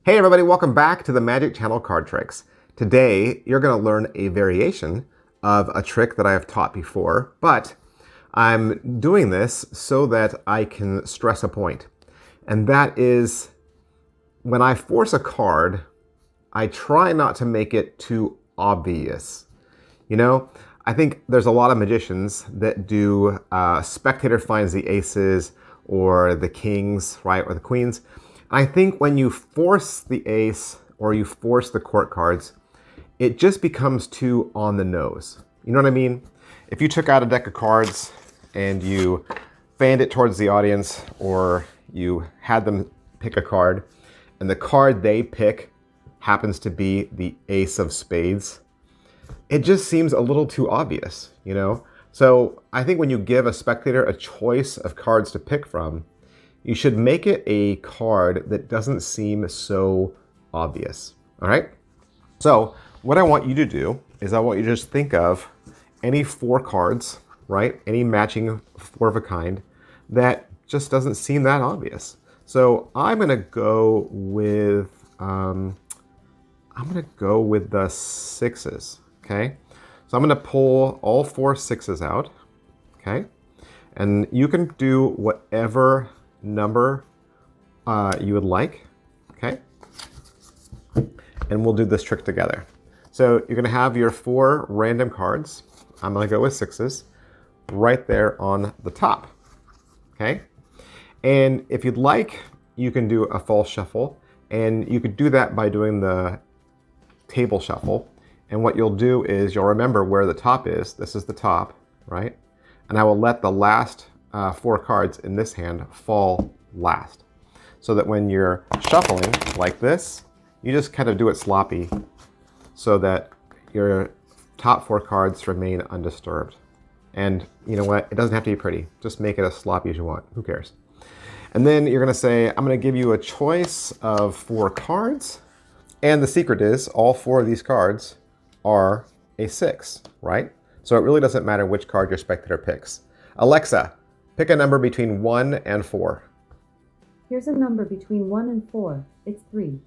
Hey everybody, welcome back to the Magic Channel Card Tricks. Today, you're going to learn a variation of a trick that I have taught before, but I'm doing this so that I can stress a point. And that is, when I force a card, I try not to make it too obvious. You know, I think there's a lot of magicians that do spectator finds the aces or the kings, right, or the queens. I think when you force the ace or you force the court cards, it just becomes too on the nose. You know what I mean? If you took out a deck of cards and you fanned it towards the audience, or you had them pick a card and the card they pick happens to be the ace of spades, it just seems a little too obvious, you know? So I think when you give a spectator a choice of cards to pick from, you should make it a card that doesn't seem so obvious, all right? So what I want you to do is I want you to just think of any four cards, right? Any matching four of a kind that just doesn't seem that obvious. So I'm gonna go with the sixes, okay? So I'm gonna pull all four sixes out, okay? And you can do whatever number you would like, okay? And we'll do this trick together. So you're gonna have your four random cards. I'm gonna go with sixes right there on the top, okay? And if you'd like, you can do a false shuffle, and you could do that by doing the table shuffle. And what you'll do is you'll remember where the top is. This is the top, right? And I will let the last four cards in this hand fall last. So that when you're shuffling like this, you just kind of do it sloppy so that your top four cards remain undisturbed. And you know what? It doesn't have to be pretty. Just make it as sloppy as you want. Who cares? And then you're gonna say, I'm gonna give you a choice of four cards. And the secret is all four of these cards are a six, right? So it really doesn't matter which card your spectator picks. Alexa, pick a number between 1 and 4. Here's a number between 1 and 4. It's 3.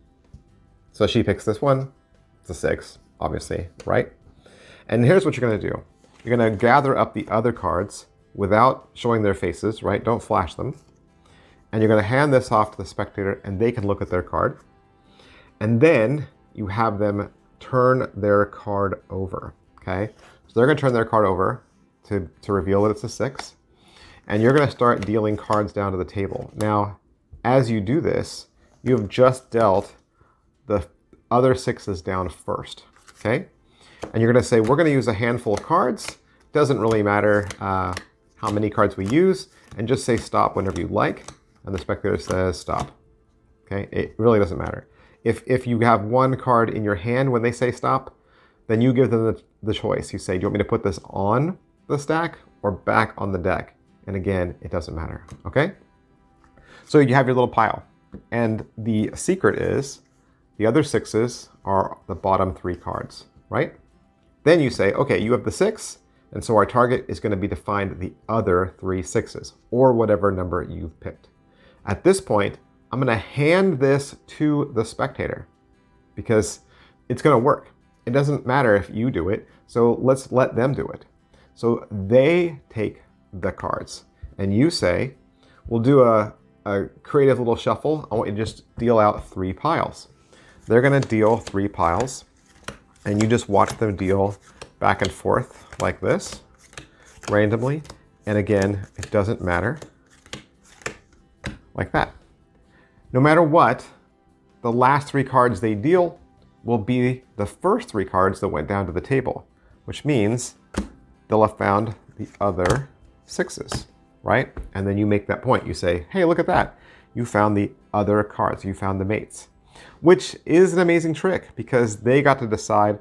So she picks this one. It's a 6, obviously, right? And here's what you're going to do. You're going to gather up the other cards without showing their faces, right? Don't flash them. And you're going to hand this off to the spectator, and they can look at their card. And then you have them turn their card over, okay? So they're going to turn their card over to reveal that it's a 6. And you're going to start dealing cards down to the table. Now, as you do this, you have just dealt the other 6s down first, okay? And you're going to say, we're going to use a handful of cards. Doesn't really matter how many cards we use. And just say stop whenever you like. And the spectator says stop, okay? It really doesn't matter. If you have one card in your hand when they say stop, then you give them the choice. You say, do you want me to put this on the stack or back on the deck? And again, it doesn't matter, okay? So you have your little pile. And the secret is the other 6s are the bottom 3 cards, right? Then you say, okay, you have the 6, and so our target is going to be to find the other 3 6s, or whatever number you've picked. At this point, I'm going to hand this to the spectator because it's going to work. It doesn't matter if you do it, so let's let them do it. So they take the cards, and you say, we'll do a creative little shuffle. I want you to just deal out 3 piles. They're going to deal 3 piles, and you just watch them deal back and forth like this, randomly. And again, it doesn't matter, like that. No matter what, the last 3 cards they deal will be the first 3 cards that went down to the table, which means they'll have found the other 6s, right? And then you make that point. You say, hey, look at that. You found the other cards. You found the mates, which is an amazing trick because they got to decide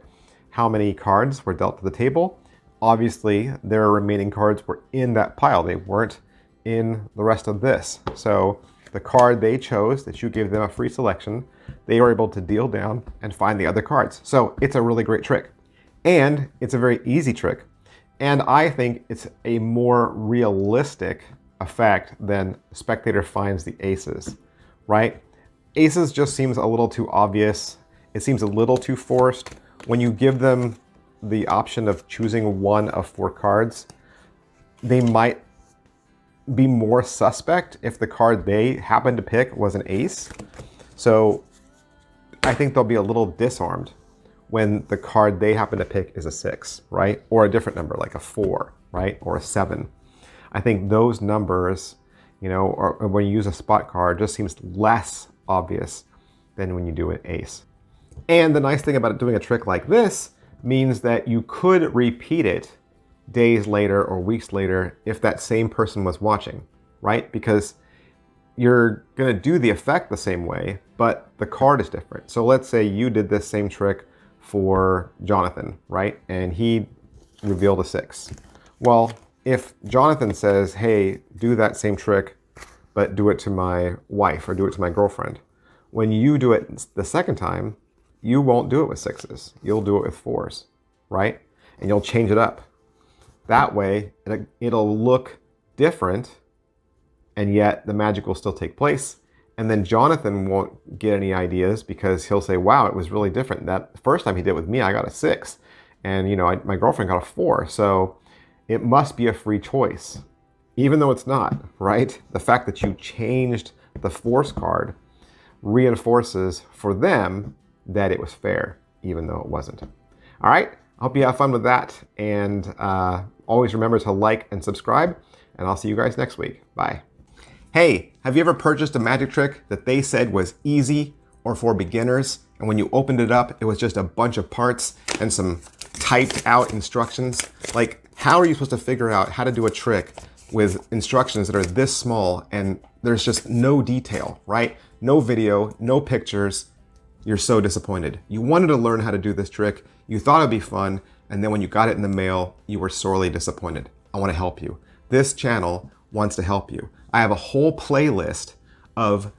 how many cards were dealt to the table. Obviously, their remaining cards were in that pile. They weren't in the rest of this. So the card they chose, that you gave them a free selection, they were able to deal down and find the other cards. So it's a really great trick. And it's a very easy trick. And I think it's a more realistic effect than spectator finds the aces, right? Aces just seems a little too obvious. It seems a little too forced. When you give them the option of choosing one of 4 cards, they might be more suspect if the card they happen to pick was an ace. So I think they'll be a little disarmed when the card they happen to pick is a 6, right? Or a different number like a 4, right? Or a 7. I think those numbers, you know, or when you use a spot card, just seems less obvious than when you do an ace. And the nice thing about doing a trick like this means that you could repeat it days later or weeks later if that same person was watching, right? Because you're gonna do the effect the same way, but the card is different. So let's say you did this same trick for Jonathan, right? And he revealed a 6. Well, if Jonathan says, hey, do that same trick, but do it to my wife or do it to my girlfriend, when you do it the second time, you won't do it with 6s. You'll do it with 4s, right? And you'll change it up. That way, it'll look different, and yet the magic will still take place. And then Jonathan won't get any ideas because he'll say, wow, it was really different. That first time he did it with me, I got a 6. And, you know, my girlfriend got a 4. So it must be a free choice, even though it's not, right? The fact that you changed the force card reinforces for them that it was fair, even though it wasn't. All right, I hope you have fun with that. And always remember to like and subscribe, and I'll see you guys next week. Bye. Hey, have you ever purchased a magic trick that they said was easy or for beginners, and when you opened it up, it was just a bunch of parts and some typed out instructions? Like, how are you supposed to figure out how to do a trick with instructions that are this small and there's just no detail, right? No video, no pictures. You're so disappointed. You wanted to learn how to do this trick. You thought it'd be fun. And then when you got it in the mail, you were sorely disappointed. I want to help you. This channel wants to help you. I have a whole playlist of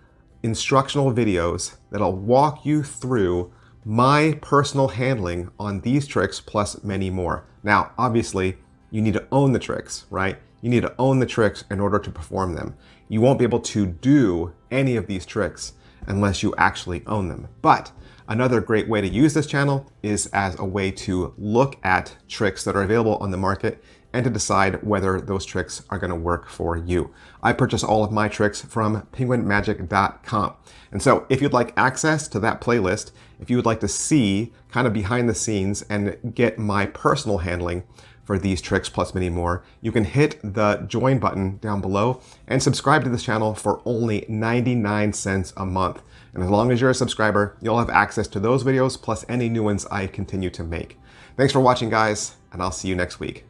instructional videos that'll walk you through my personal handling on these tricks plus many more. Now, obviously, you need to own the tricks, right? You need to own the tricks in order to perform them. You won't be able to do any of these tricks unless you actually own them. But another great way to use this channel is as a way to look at tricks that are available on the market and to decide whether those tricks are going to work for you. I purchase all of my tricks from penguinmagic.com. And so if you'd like access to that playlist, if you would like to see kind of behind the scenes and get my personal handling for these tricks plus many more, you can hit the join button down below and subscribe to this channel for only 99 cents a month. And as long as you're a subscriber, you'll have access to those videos plus any new ones I continue to make. Thanks for watching, guys, and I'll see you next week.